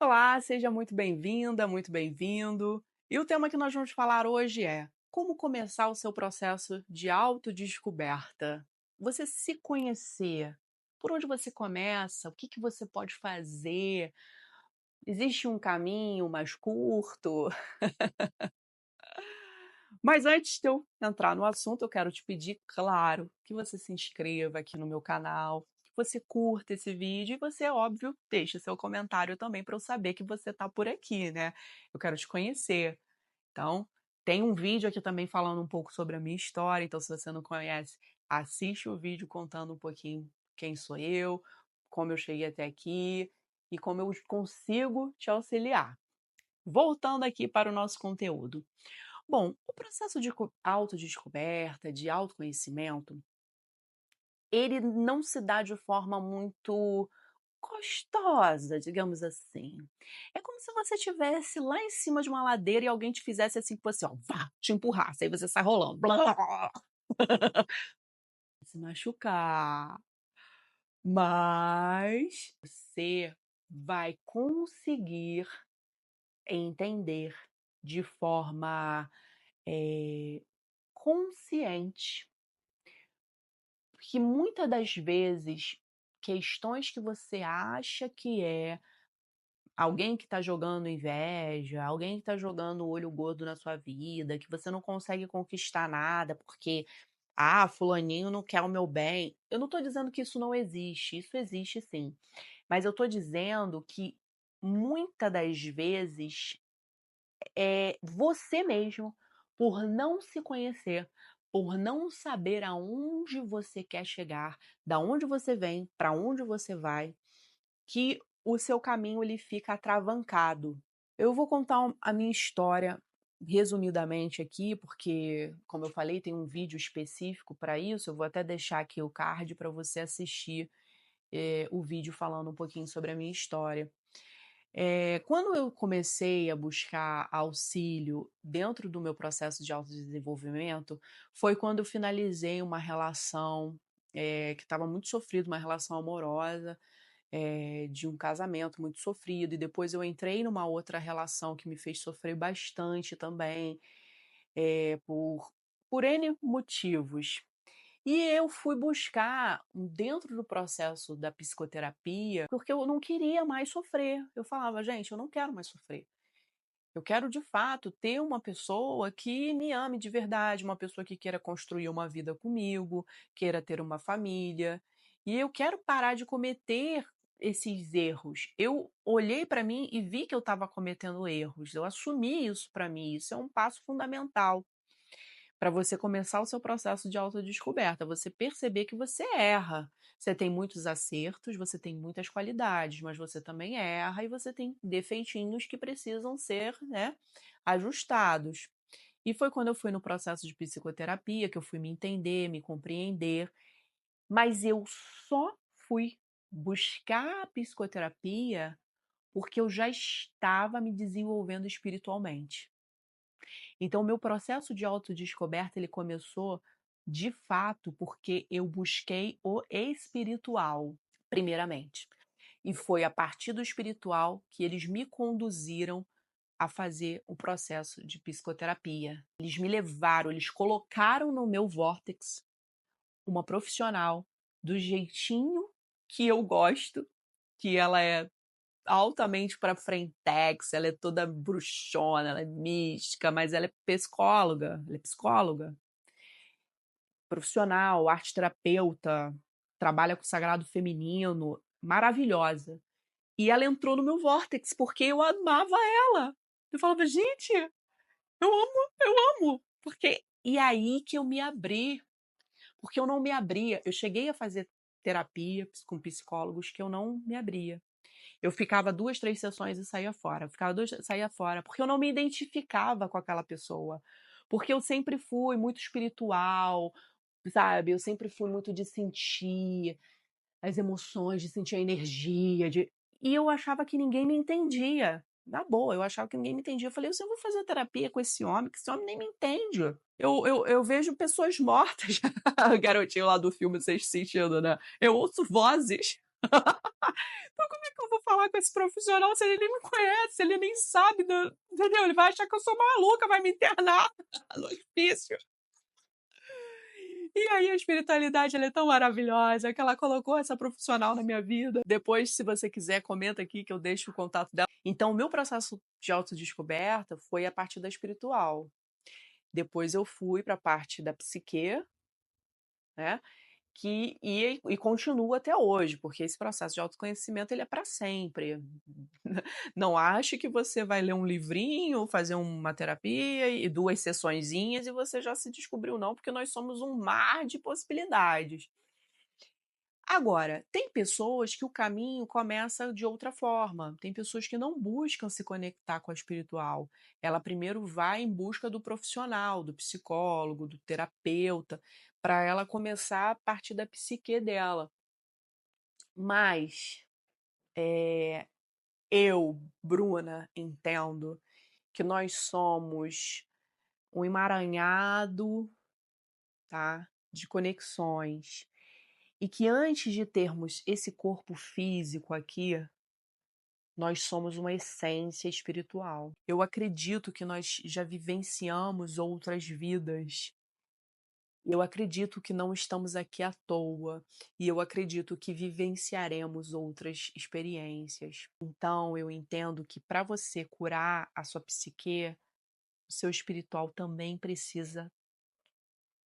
Olá, seja muito bem-vinda, muito bem-vindo. E o tema que nós vamos falar hoje é como começar o seu processo de autodescoberta. Você se conhecer. Por onde você começa? O que que você pode fazer? Existe um caminho mais curto? Mas antes de eu entrar no assunto, eu quero te pedir, claro, que você se inscreva aqui no meu canal, que você curta esse vídeo e você, óbvio, deixe seu comentário também para eu saber que você está por aqui, né? Eu quero te conhecer. Então, tem um vídeo aqui também falando um pouco sobre a minha história, então se você não conhece, assiste o vídeo contando um pouquinho quem sou eu, como eu cheguei até aqui e como eu consigo te auxiliar. Voltando aqui para o nosso conteúdo. Bom, o processo de autodescoberta, de autoconhecimento, ele não se dá de forma muito gostosa, digamos assim. É como se você estivesse lá em cima de uma ladeira e alguém te fizesse assim com você, ó, vá, te empurrasse, aí você sai rolando, blá, se machucar. Mas você vai conseguir entender de forma consciente que muitas das vezes questões que você acha que é alguém que está jogando inveja, alguém que está jogando o olho gordo na sua vida, que você não consegue conquistar nada porque, fulaninho não quer o meu bem. Eu não estou dizendo que isso não existe, isso existe sim. Mas eu estou dizendo que muitas das vezes é você mesmo, por não se conhecer, por não saber aonde você quer chegar, da onde você vem, para onde você vai, que o seu caminho ele fica atravancado. Eu vou contar a minha história resumidamente aqui, porque, como eu falei, tem um vídeo específico para isso. Eu vou até deixar aqui o card para você assistir o vídeo falando um pouquinho sobre a minha história. Quando eu comecei a buscar auxílio dentro do meu processo de autodesenvolvimento, foi quando eu finalizei uma relação que estava muito sofrida, uma relação amorosa, de um casamento muito sofrido, e depois eu entrei numa outra relação que me fez sofrer bastante também, por N motivos. E eu fui buscar dentro do processo da psicoterapia, porque eu não queria mais sofrer. Eu falava: "Gente, eu não quero mais sofrer. Eu quero de fato ter uma pessoa que me ame de verdade, uma pessoa que queira construir uma vida comigo, queira ter uma família, e eu quero parar de cometer esses erros". Eu olhei para mim e vi que eu estava cometendo erros, eu assumi isso para mim, isso é um passo fundamental para você começar o seu processo de autodescoberta, você perceber que você erra. Você tem muitos acertos, você tem muitas qualidades, mas você também erra e você tem defeitinhos que precisam ser, né, ajustados. E foi quando eu fui no processo de psicoterapia que eu fui me entender, me compreender, mas eu só fui buscar a psicoterapia porque eu já estava me desenvolvendo espiritualmente. Então, o meu processo de autodescoberta, ele começou, de fato, porque eu busquei o espiritual, primeiramente. E foi a partir do espiritual que eles me conduziram a fazer o processo de psicoterapia. Eles me levaram, eles colocaram no meu vórtex uma profissional do jeitinho que eu gosto, que ela é altamente para frentex, ela é toda bruxona, ela é mística, mas ela é psicóloga, profissional, arte-terapeuta, trabalha com o sagrado feminino, maravilhosa. E ela entrou no meu vórtex, porque eu amava ela. Eu falava: "Gente, eu amo", porque e aí que eu me abri, porque eu não me abria. Eu cheguei a fazer terapia com psicólogos que eu não me abria. Eu ficava 2, 3 sessões e saía fora, ficava 2, saía fora, porque eu não me identificava com aquela pessoa. Porque eu sempre fui muito espiritual, sabe, eu sempre fui muito de sentir as emoções, de sentir a energia, e eu achava que ninguém me entendia. Na boa, eu achava que ninguém me entendia. Eu falei: "Se eu vou fazer terapia com esse homem, que esse homem nem me entende". Eu vejo pessoas mortas, o garotinho lá do filme Sexto Sentido, né, eu ouço vozes. Então como é que eu vou falar com esse profissional se ele nem me conhece, ele nem sabe entendeu? Ele vai achar que eu sou maluca, vai me internar no hospício. E aí a espiritualidade ela é tão maravilhosa que ela colocou essa profissional na minha vida. Depois, se você quiser, comenta aqui que eu deixo o contato dela. Então, o meu processo de autodescoberta foi a partir da espiritual. Depois eu fui para a parte da psique, né? E continua até hoje, porque esse processo de autoconhecimento ele é para sempre. Não ache que você vai ler um livrinho, fazer uma terapia e 2 sessõezinhas e você já se descobriu, não, porque nós somos um mar de possibilidades. Agora, tem pessoas que o caminho começa de outra forma. Tem pessoas que não buscam se conectar com a espiritual. Ela primeiro vai em busca do profissional, do psicólogo, do terapeuta, para ela começar a partir da psique dela. Mas eu, Bruna, entendo que nós somos um emaranhado, tá, de conexões. E que antes de termos esse corpo físico aqui, nós somos uma essência espiritual. Eu acredito que nós já vivenciamos outras vidas. Eu acredito que não estamos aqui à toa. E eu acredito que vivenciaremos outras experiências. Então, eu entendo que para você curar a sua psique, o seu espiritual também precisa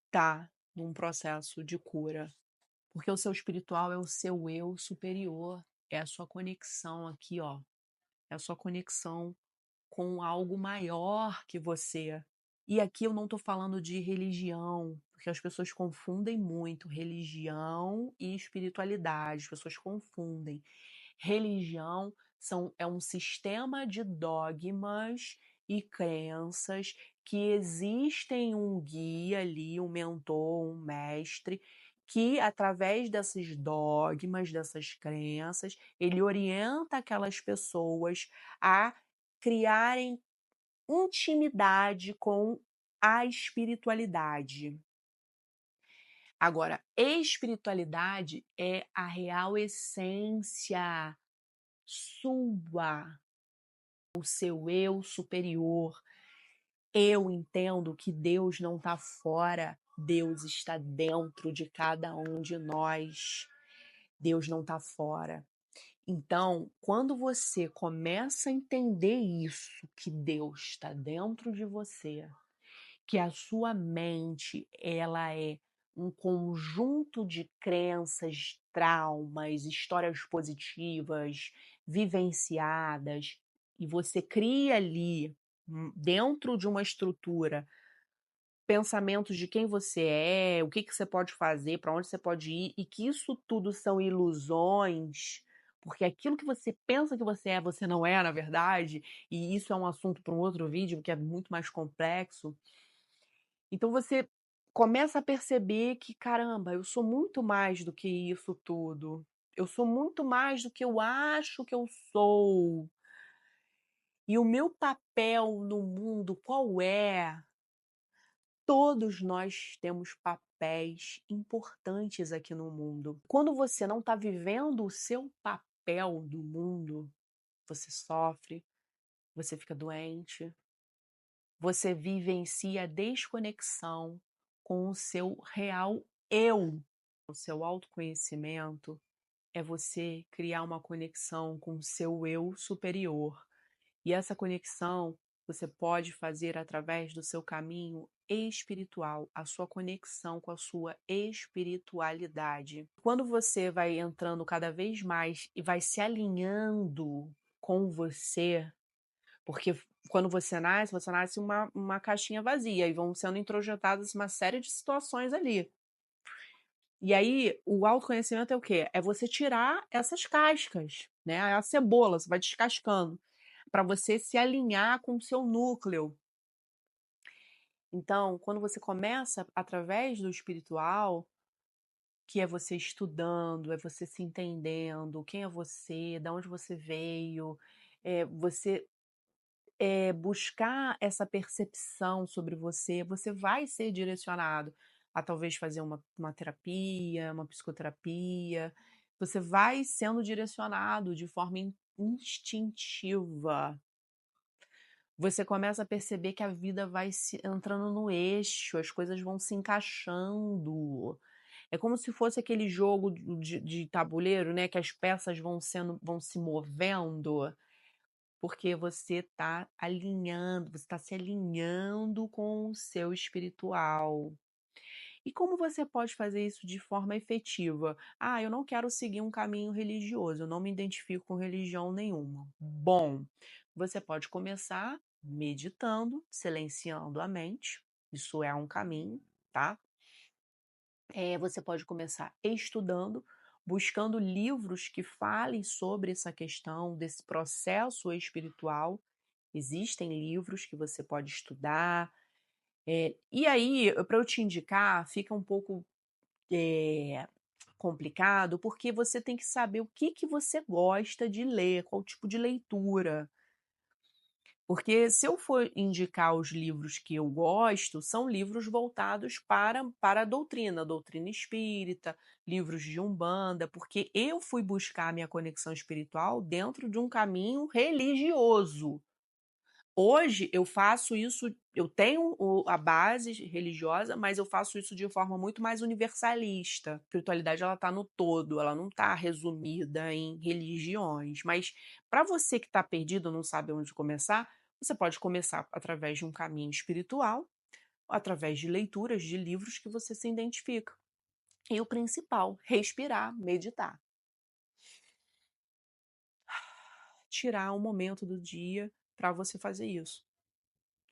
estar num processo de cura. Porque o seu espiritual é o seu eu superior, é a sua conexão aqui, ó. É a sua conexão com algo maior que você. E aqui eu não estou falando de religião, porque as pessoas confundem muito religião e espiritualidade. As pessoas confundem. Religião é um sistema de dogmas e crenças que existem um guia ali, um mentor, um mestre, que através desses dogmas, dessas crenças, ele orienta aquelas pessoas a criarem intimidade com a espiritualidade. Agora, espiritualidade é a real essência sua, o seu eu superior. Eu entendo que Deus não está fora, Deus está dentro de cada um de nós. Deus não está fora. Então, quando você começa a entender isso, que Deus está dentro de você, que a sua mente ela é um conjunto de crenças, traumas, histórias positivas, vivenciadas, e você cria ali, dentro de uma estrutura, pensamentos de quem você é, o que você pode fazer, para onde você pode ir, e que isso tudo são ilusões, porque aquilo que você pensa que você não é, na verdade, e isso é um assunto para um outro vídeo, que é muito mais complexo. Então você começa a perceber que, caramba, eu sou muito mais do que isso tudo. Eu sou muito mais do que eu acho que eu sou. E o meu papel no mundo qual é? Todos nós temos papéis importantes aqui no mundo. Quando você não está vivendo o seu papel no mundo, você sofre, você fica doente, você vivencia a desconexão com o seu real eu. O seu autoconhecimento é você criar uma conexão com o seu eu superior. E essa conexão você pode fazer através do seu caminho espiritual, a sua conexão com a sua espiritualidade. Quando você vai entrando cada vez mais e vai se alinhando com você, porque quando você nasce uma caixinha vazia e vão sendo introjetadas uma série de situações ali. E aí, o autoconhecimento é o quê? É você tirar essas cascas, né? É a cebola, você vai descascando, para você se alinhar com o seu núcleo. Então, quando você começa através do espiritual, que é você estudando, é você se entendendo, quem é você, de onde você veio, você buscar essa percepção sobre você, você vai ser direcionado a talvez fazer uma terapia, uma psicoterapia. Você vai sendo direcionado de forma instintiva. Você começa a perceber que a vida vai se entrando no eixo, as coisas vão se encaixando. É como se fosse aquele jogo de tabuleiro, né, que as peças vão se movendo, porque você está alinhando, você está se alinhando com o seu espiritual. E como você pode fazer isso de forma efetiva? Ah, eu não quero seguir um caminho religioso, eu não me identifico com religião nenhuma. Bom, você pode começar meditando, silenciando a mente, isso é um caminho, tá? Você pode começar estudando, buscando livros que falem sobre essa questão desse processo espiritual. Existem livros que você pode estudar. E aí, para eu te indicar, fica um pouco complicado, porque você tem que saber o que você gosta de ler, qual tipo de leitura. Porque se eu for indicar os livros que eu gosto, são livros voltados para a doutrina espírita, livros de Umbanda, porque eu fui buscar a minha conexão espiritual dentro de um caminho religioso. Hoje eu faço isso, eu tenho a base religiosa, mas eu faço isso de forma muito mais universalista. A espiritualidade ela está no todo, ela não está resumida em religiões. Mas para você que está perdido, não sabe onde começar, você pode começar através de um caminho espiritual, através de leituras de livros que você se identifica. E o principal, respirar, meditar. Tirar um momento do dia para você fazer isso,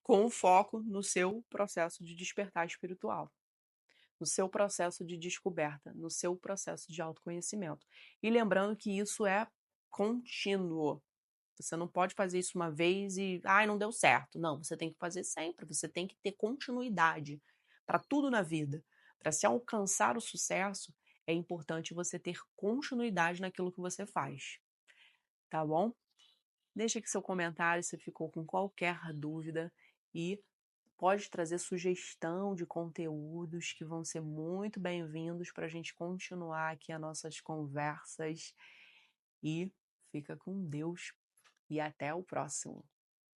com foco no seu processo de despertar espiritual, no seu processo de descoberta, no seu processo de autoconhecimento. E lembrando que isso é contínuo. Você não pode fazer isso uma vez e, ai, não deu certo. Não, você tem que fazer sempre, você tem que ter continuidade para tudo na vida. Para se alcançar o sucesso, é importante você ter continuidade naquilo que você faz. Tá bom? Deixa aqui seu comentário se ficou com qualquer dúvida e pode trazer sugestão de conteúdos que vão ser muito bem-vindos para a gente continuar aqui as nossas conversas. E fica com Deus e até o próximo.